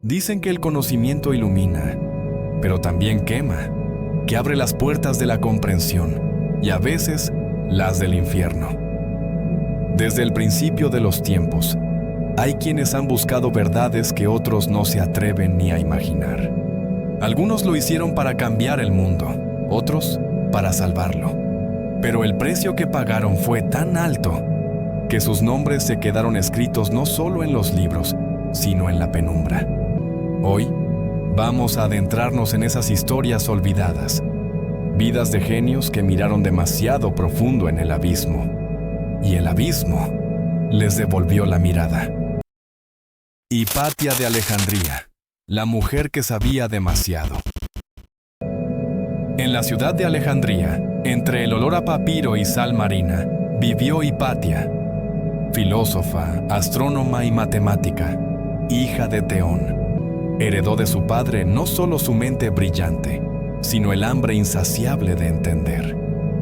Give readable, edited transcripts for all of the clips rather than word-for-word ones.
Dicen que el conocimiento ilumina, pero también quema, que abre las puertas de la comprensión y a veces las del infierno. Desde el principio de los tiempos, hay quienes han buscado verdades que otros no se atreven ni a imaginar. Algunos lo hicieron para cambiar el mundo, otros para salvarlo. Pero el precio que pagaron fue tan alto que sus nombres se quedaron escritos no solo en los libros, sino en la penumbra. Hoy vamos a adentrarnos en esas historias olvidadas, vidas de genios que miraron demasiado profundo en el abismo, y el abismo les devolvió la mirada. Hipatia de Alejandría, la mujer que sabía demasiado. En la ciudad de Alejandría, entre el olor a papiro y sal marina, vivió Hipatia, filósofa, astrónoma y matemática, hija de Teón. Heredó de su padre no solo su mente brillante, sino el hambre insaciable de entender.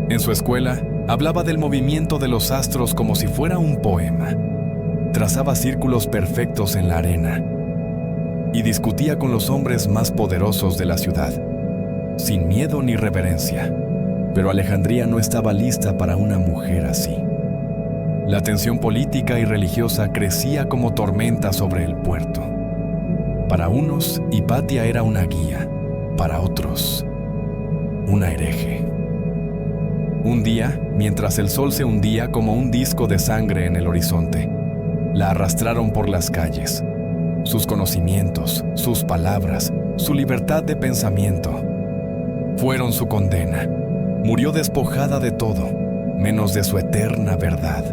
En su escuela, hablaba del movimiento de los astros como si fuera un poema. Trazaba círculos perfectos en la arena y discutía con los hombres más poderosos de la ciudad, sin miedo ni reverencia. Pero Alejandría no estaba lista para una mujer así. La tensión política y religiosa crecía como tormenta sobre el puerto. Para unos, Hipatia era una guía, para otros, una hereje. Un día, mientras el sol se hundía como un disco de sangre en el horizonte, la arrastraron por las calles. Sus conocimientos, sus palabras, su libertad de pensamiento fueron su condena. Murió despojada de todo, menos de su eterna verdad.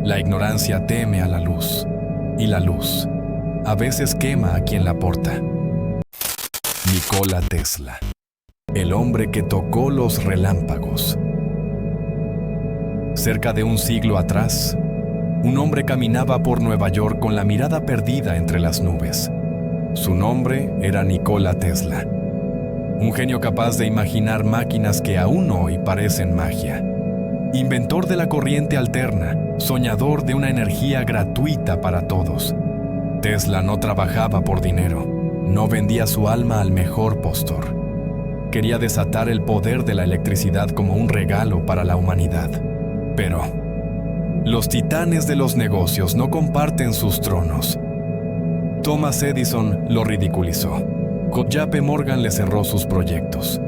La ignorancia teme a la luz, y la luz a veces quema a quien la porta. Nikola Tesla, el hombre que tocó los relámpagos. Cerca de un siglo atrás, un hombre caminaba por Nueva York con la mirada perdida entre las nubes. Su nombre era Nikola Tesla, un genio capaz de imaginar máquinas que aún hoy parecen magia. Inventor de la corriente alterna, soñador de una energía gratuita para todos. Tesla no trabajaba por dinero, no vendía su alma al mejor postor. Quería desatar el poder de la electricidad como un regalo para la humanidad. Pero los titanes de los negocios no comparten sus tronos. Thomas Edison lo ridiculizó. JP Morgan le cerró sus proyectos.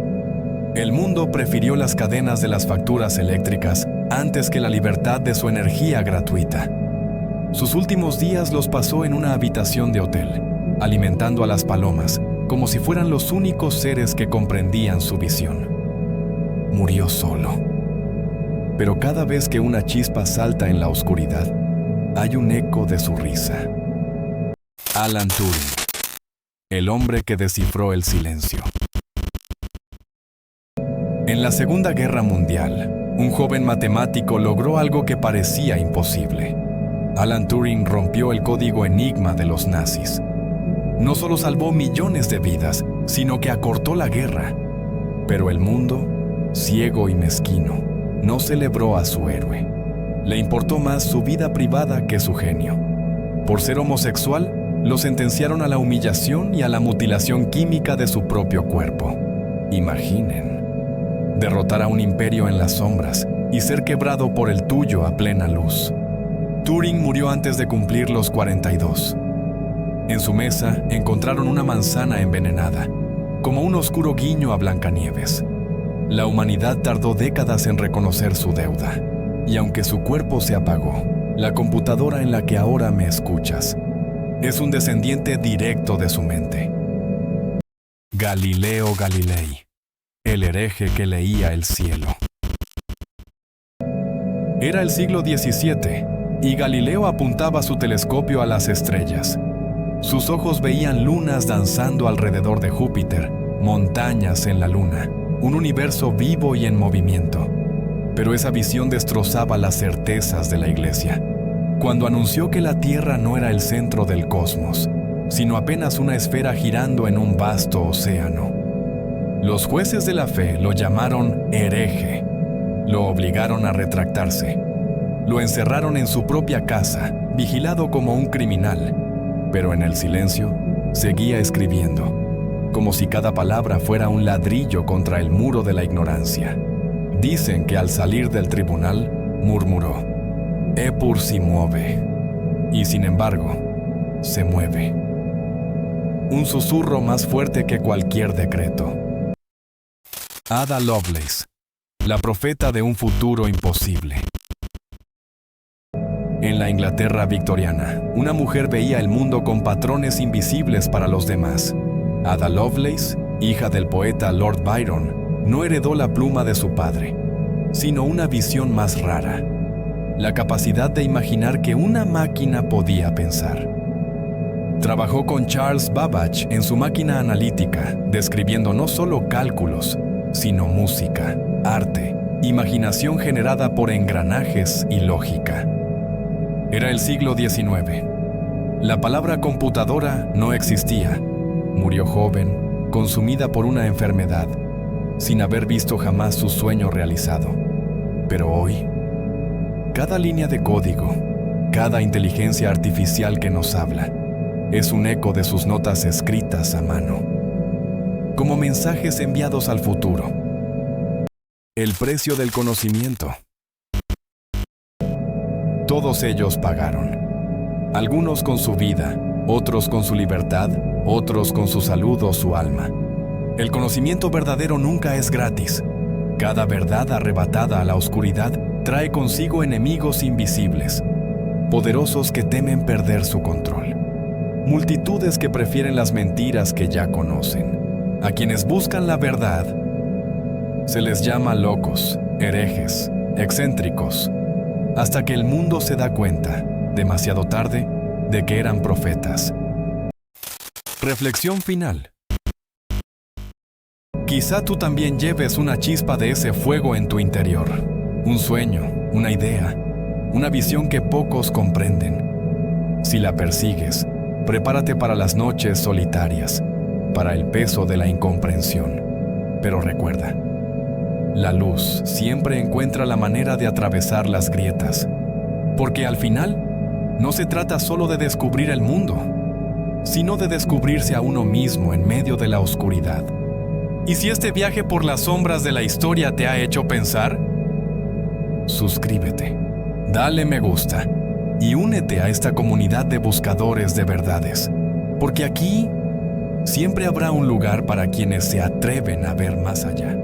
El mundo prefirió las cadenas de las facturas eléctricas antes que la libertad de su energía gratuita. Sus últimos días los pasó en una habitación de hotel, alimentando a las palomas como si fueran los únicos seres que comprendían su visión. Murió solo. Pero cada vez que una chispa salta en la oscuridad, hay un eco de su risa. Alan Turing, el hombre que descifró el silencio. En la Segunda Guerra Mundial, un joven matemático logró algo que parecía imposible. Alan Turing rompió el código enigma de los nazis. No solo salvó millones de vidas, sino que acortó la guerra. Pero el mundo, ciego y mezquino, no celebró a su héroe. Le importó más su vida privada que su genio. Por ser homosexual, lo sentenciaron a la humillación y a la mutilación química de su propio cuerpo. Imaginen, derrotar a un imperio en las sombras y ser quebrado por el tuyo a plena luz. Turing murió antes de cumplir los 42. En su mesa encontraron una manzana envenenada, como un oscuro guiño a Blancanieves. La humanidad tardó décadas en reconocer su deuda, y aunque su cuerpo se apagó, la computadora en la que ahora me escuchas es un descendiente directo de su mente. Galileo Galilei, el hereje que leía el cielo. Era el siglo XVII, y Galileo apuntaba su telescopio a las estrellas. Sus ojos veían lunas danzando alrededor de Júpiter, montañas en la luna, un universo vivo y en movimiento. Pero esa visión destrozaba las certezas de la Iglesia, cuando anunció que la Tierra no era el centro del cosmos, sino apenas una esfera girando en un vasto océano. Los jueces de la fe lo llamaron hereje, lo obligaron a retractarse. Lo encerraron en su propia casa, vigilado como un criminal, pero en el silencio seguía escribiendo, como si cada palabra fuera un ladrillo contra el muro de la ignorancia. Dicen que al salir del tribunal, murmuró: «Epur si mueve», y sin embargo, se mueve. Un susurro más fuerte que cualquier decreto. Ada Lovelace, la profeta de un futuro imposible. En la Inglaterra victoriana, una mujer veía el mundo con patrones invisibles para los demás. Ada Lovelace, hija del poeta Lord Byron, no heredó la pluma de su padre, sino una visión más rara: la capacidad de imaginar que una máquina podía pensar. Trabajó con Charles Babbage en su máquina analítica, describiendo no solo cálculos, sino música, arte, imaginación generada por engranajes y lógica. Era el siglo XIX. La palabra computadora no existía. Murió joven, consumida por una enfermedad, sin haber visto jamás su sueño realizado. Pero hoy, cada línea de código, cada inteligencia artificial que nos habla, es un eco de sus notas escritas a mano, como mensajes enviados al futuro. El precio del conocimiento. Todos ellos pagaron. Algunos con su vida, otros con su libertad, otros con su salud o su alma. El conocimiento verdadero nunca es gratis. Cada verdad arrebatada a la oscuridad trae consigo enemigos invisibles, poderosos que temen perder su control. Multitudes que prefieren las mentiras que ya conocen. A quienes buscan la verdad se les llama locos, herejes, excéntricos, hasta que el mundo se da cuenta, demasiado tarde, de que eran profetas. Reflexión final. Quizá tú también lleves una chispa de ese fuego en tu interior, un sueño, una idea, una visión que pocos comprenden. Si la persigues, prepárate para las noches solitarias, para el peso de la incomprensión. Pero recuerda, la luz siempre encuentra la manera de atravesar las grietas, porque al final no se trata solo de descubrir el mundo, sino de descubrirse a uno mismo en medio de la oscuridad. Y si este viaje por las sombras de la historia te ha hecho pensar, suscríbete, dale me gusta y únete a esta comunidad de buscadores de verdades, porque aquí siempre habrá un lugar para quienes se atreven a ver más allá.